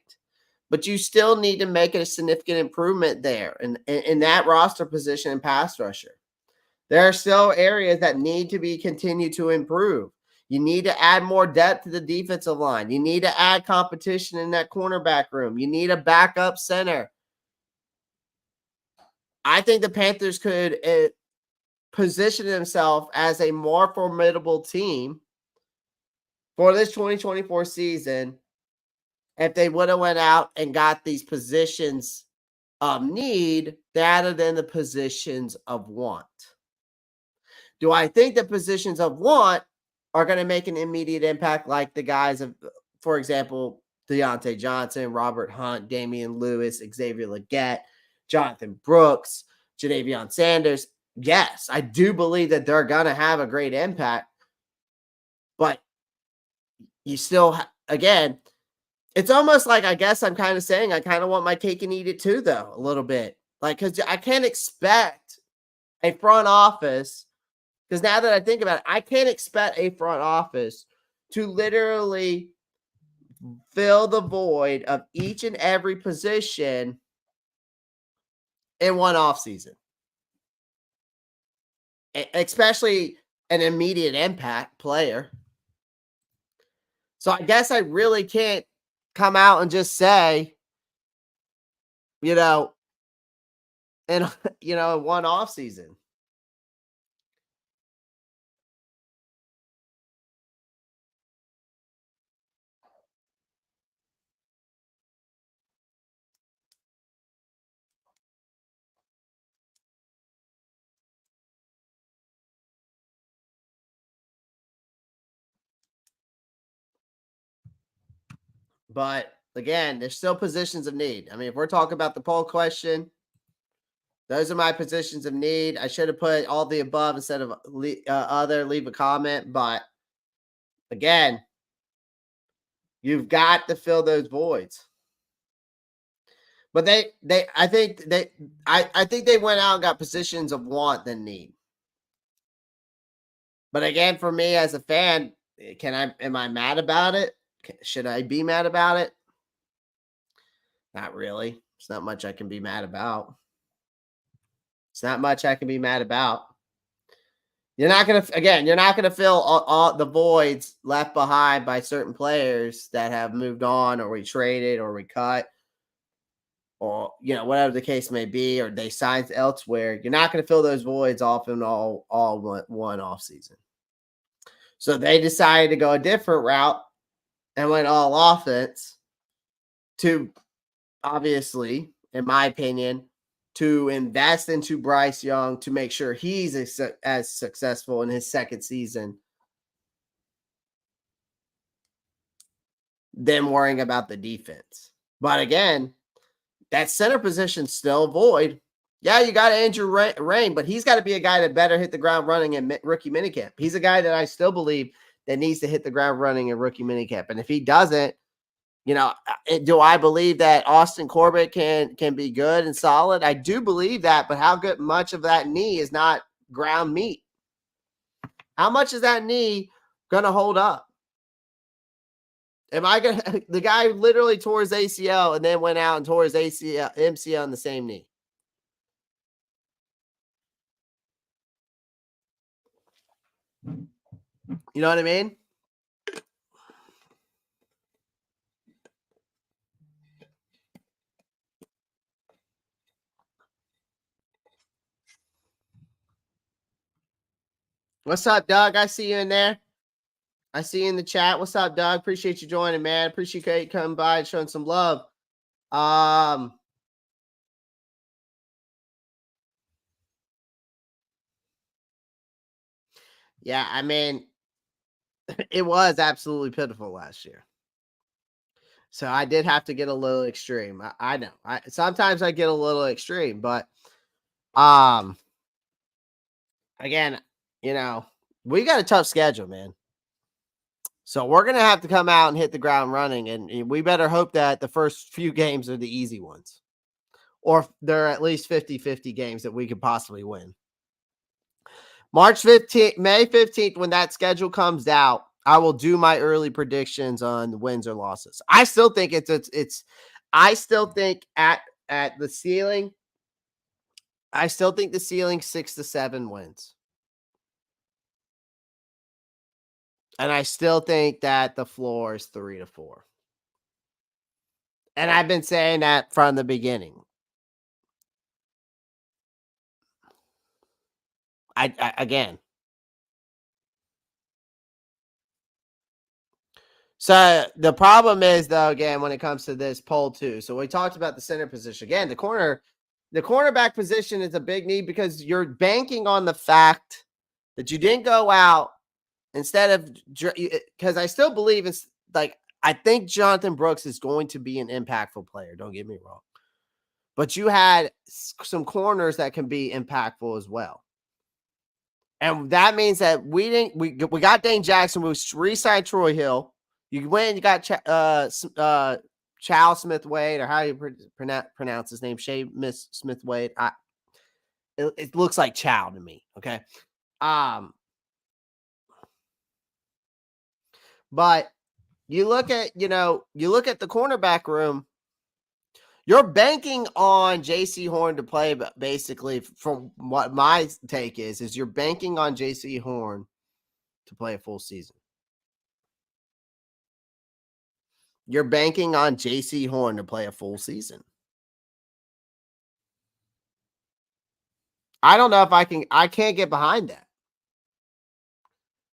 But you still need to make a significant improvement there in that roster position and pass rusher. There are still areas that need to be continued to improve. You need to add more depth to the defensive line. You need to add competition in that cornerback room. You need a backup center. I think the Panthers could position themselves as a more formidable team for this 2024 season if they would have went out and got these positions of need rather than the positions of want. Do I think the positions of want are going to make an immediate impact like the guys of, for example, Deontay Johnson, Robert Hunt, Damian Lewis, Xavier Legette, Jonathan Brooks, Jadeveon Sanders? yes, I do believe that they're going to have a great impact, but you still, again, it's almost like, I guess I'm kind of saying I kind of want my cake and eat it too, though, a little bit. Like, because I can't expect a front office, because now that I think about it, I can't expect a front office to literally fill the void of each and every position in one offseason, especially an immediate impact player. So I guess I really can't come out and just say, you know, in one off season. But again, there's still positions of need. I mean, if we're talking about the poll question, those are my positions of need. I should have put all the above instead of other. Leave a comment, but again, you've got to fill those voids. But I think I think they went out and got positions of want than need. But again, for me as a fan, am I mad about it? Should I be mad about it? Not really. There's not much I can be mad about. It's not much I can be mad about. You're not gonna fill all the voids left behind by certain players that have moved on, or we traded, or we cut, or whatever the case may be, or they signed elsewhere. You're not gonna fill those voids off in all one off season. So they decided to go a different route and went all offense to, obviously, in my opinion, to invest into Bryce Young to make sure he's as successful in his second season than worrying about the defense. But again, that center position's still void. Yeah, you got Andrew Rain, but he's got to be a guy that better hit the ground running in rookie minicamp. He's a guy that I still believe that needs to hit the ground running in rookie minicamp. And if he doesn't, do I believe that Austin Corbett can be good and solid? I do believe that, but how much of that knee is not ground meat? How much is that knee going to hold up? Am I going to, the guy literally tore his ACL and then went out and tore his MCL on the same knee. You know what I mean? What's up, Doug? I see you in there. I see you in the chat. What's up, Doug? Appreciate you joining, man. Appreciate you coming by and showing some love. Yeah, I mean, it was absolutely pitiful last year. So I did have to get a little extreme. I know. Sometimes I get a little extreme, but again, we got a tough schedule, man. So we're gonna have to come out and hit the ground running, and we better hope that the first few games are the easy ones, or they're at least 50-50 games that we could possibly win. March 15th, May 15th, when that schedule comes out, I will do my early predictions on the wins or losses. I still think I still think at the ceiling, I still think the ceiling 6 to 7 wins. And I still think that the floor is 3 to 4. And I've been saying that from the beginning. Again. So the problem is, though, again, when it comes to this poll too. So we talked about the center position. Again, the cornerback position is a big need because you're banking on the fact that you didn't go out instead of, because I still believe it's like, I think Jonathan Brooks is going to be an impactful player. Don't get me wrong. But you had some corners that can be impactful as well. And that means that we got Dane Jackson. We re-signed Troy Hill. You went and you got Chow Smith Wade, or how do you pronounce his name? Miss Smith Wade. It looks like Chow to me. Okay. But you look at the cornerback room. You're banking on J.C. Horn to play, basically, from what my take is you're banking on J.C. Horn to play a full season. You're banking on J.C. Horn to play a full season. I don't know if I can't get behind that.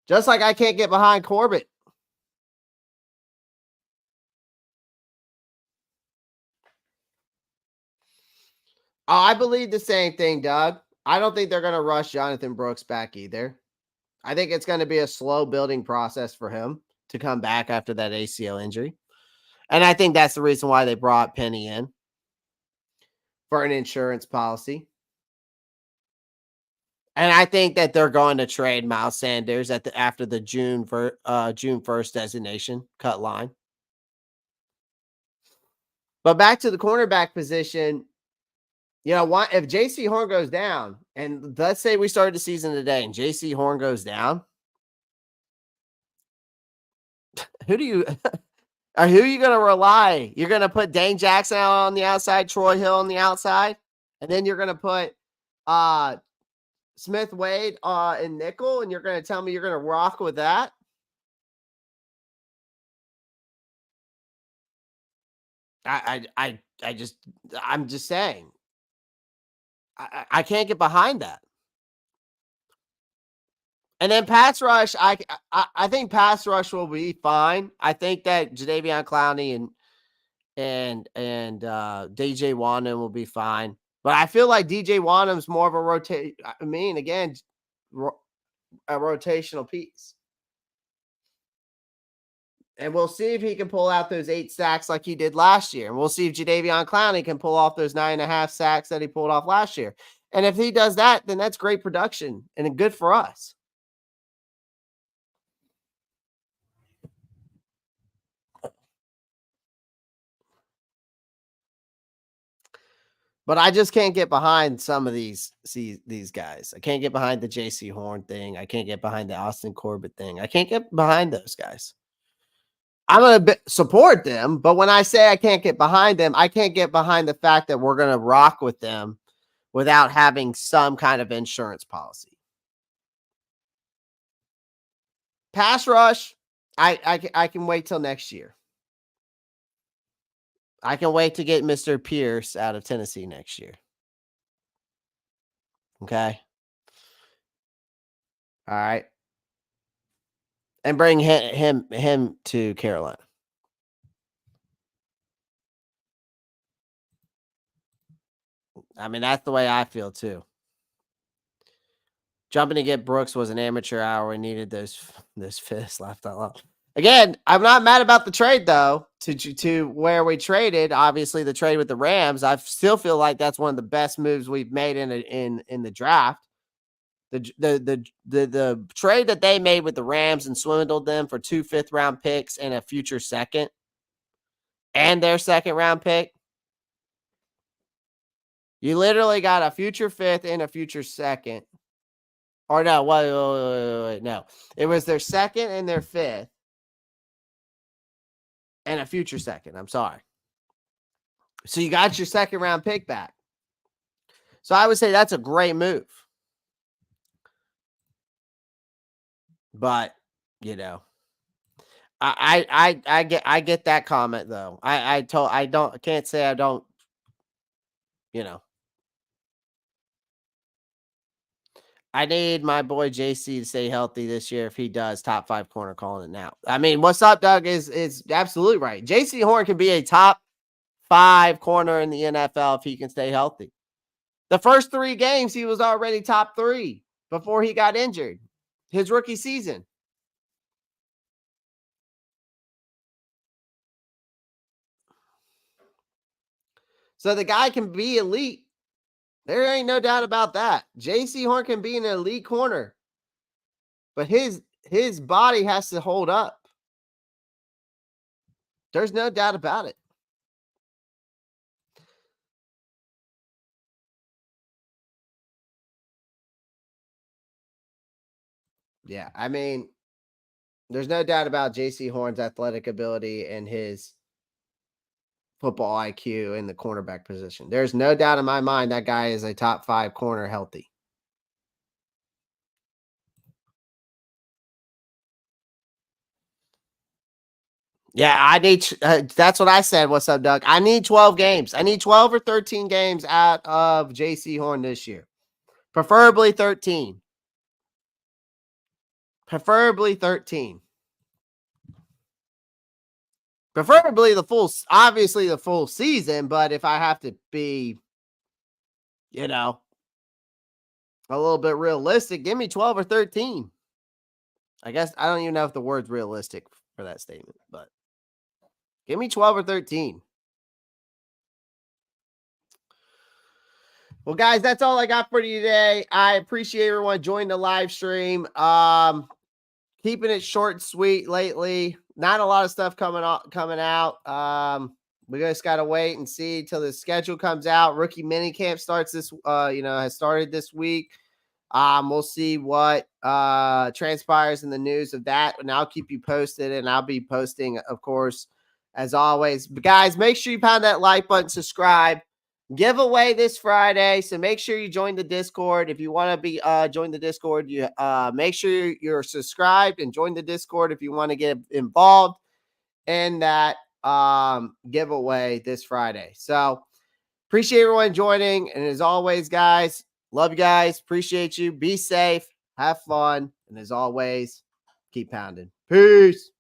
Just like I can't get behind Corbett. Oh, I believe the same thing, Doug. I don't think they're going to rush Jonathan Brooks back either. I think it's going to be a slow building process for him to come back after that ACL injury. And I think that's the reason why they brought Penny in for an insurance policy. And I think that they're going to trade Miles Sanders after the June 1st designation cut line. But back to the cornerback position, if J.C. Horn goes down, and let's say we started the season today and J.C. Horn goes down, who are you going to rely? You're going to put Dane Jackson out on the outside, Troy Hill on the outside, and then you're going to put Smith Wade in nickel, and you're going to tell me you're going to rock with that? I'm just saying. I can't get behind that. And then pass rush, I think pass rush will be fine. I think that Jadeveon Clowney and DJ Wonnum will be fine. But I feel like DJ Wonnum's more of a a rotational piece. And we'll see if he can pull out those 8 sacks like he did last year. And we'll see if Jadeveon Clowney can pull off those 9.5 sacks that he pulled off last year. And if he does that, then that's great production and good for us. But I just can't get behind some of these guys. I can't get behind the J.C. Horn thing. I can't get behind the Austin Corbett thing. I can't get behind those guys. I'm going to support them, but when I say I can't get behind them, I can't get behind the fact that we're going to rock with them without having some kind of insurance policy. Pass rush, I can wait till next year. I can wait to get Mr. Pierce out of Tennessee next year. Okay. All right. And bring him to Carolina. I mean, that's the way I feel too. Jumping to get Brooks was an amateur hour. We needed those fists left alone. Again, I'm not mad about the trade though. To where we traded, obviously the trade with the Rams, I still feel like that's one of the best moves we've made in the draft. The trade that they made with the Rams and swindled them for 2 5th-round picks and a future second and their 2nd-round pick. You literally got a future 5th and a future second. Or no, wait, no. It was their 2nd and their 5th and a future second. I'm sorry. So you got your 2nd-round pick back. So I would say that's a great move. But, I get that comment though. I can't say I don't, I need my boy JC to stay healthy this year. If he does, top 5 corner, calling it now. I mean, what's up, Doug, is absolutely right. JC Horn can be a top 5 corner in the NFL if he can stay healthy. The first 3 games, he was already top 3 before he got injured. His rookie season. So the guy can be elite. There ain't no doubt about that. JC Horn can be an elite corner. but his body has to hold up. There's no doubt about it. Yeah, I mean, there's no doubt about JC Horn's athletic ability and his football IQ in the cornerback position. There's no doubt in my mind that guy is a top 5 corner healthy. Yeah, I need that's what I said. What's up, Doug? I need 12 games. I need 12 or 13 games out of JC Horn this year. Preferably 13. Preferably 13. Preferably obviously the full season, but if I have to be, you know, a little bit realistic, give me 12 or 13. I guess I don't even know if the word's realistic for that statement, but give me 12 or 13. Well, guys, that's all I got for you today. I appreciate everyone joining the live stream. Keeping it short and sweet lately. Not a lot of stuff coming out. We just gotta wait and see till the schedule comes out. Rookie mini camp starts has started this week. We'll see what transpires in the news of that, and I'll keep you posted, and I'll be posting, of course, as always. But guys, make sure you pound that like button, subscribe. Giveaway this Friday, so make sure you join the Discord. If you want to be join the Discord, you make sure you're subscribed and join the Discord if you want to get involved in that giveaway this Friday. So appreciate everyone joining, and as always, guys, love you guys, appreciate you. Be safe, have fun, and as always, keep pounding. Peace.